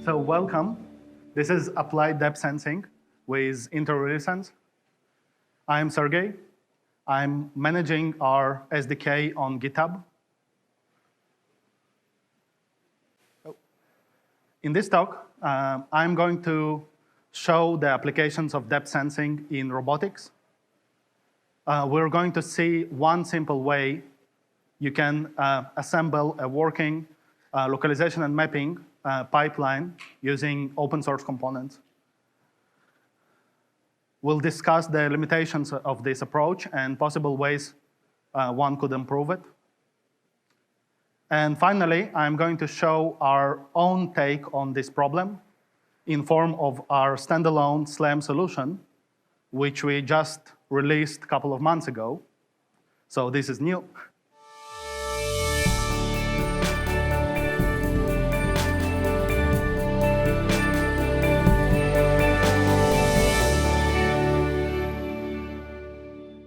So welcome. This is Applied Depth Sensing with Intel RealSense. I'm Sergey. I'm managing our SDK on GitHub. In this talk, I'm going to show the applications of depth sensing in robotics. We're going to see one simple way you can assemble a working localization and mapping pipeline using open source components. We'll discuss the limitations of this approach and possible ways one could improve it. And finally, I'm going to show our own take on this problem in form of our standalone SLAM solution, which we just released a couple of months ago. So this is new.